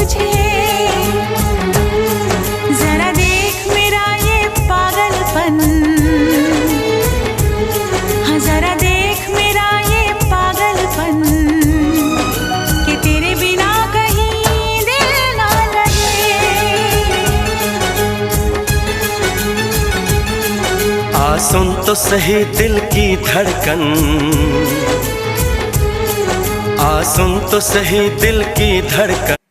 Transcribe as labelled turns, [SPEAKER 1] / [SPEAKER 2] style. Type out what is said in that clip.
[SPEAKER 1] तुझे। जरा देख मेरा ये पागलपन, हाँ जरा देख मेरा ये पागलपन, कि तेरे बिना कहीं दिल ना लगे।
[SPEAKER 2] आ सुन तो सही दिल की धड़कन, आ सुन तो सही दिल की धड़कन।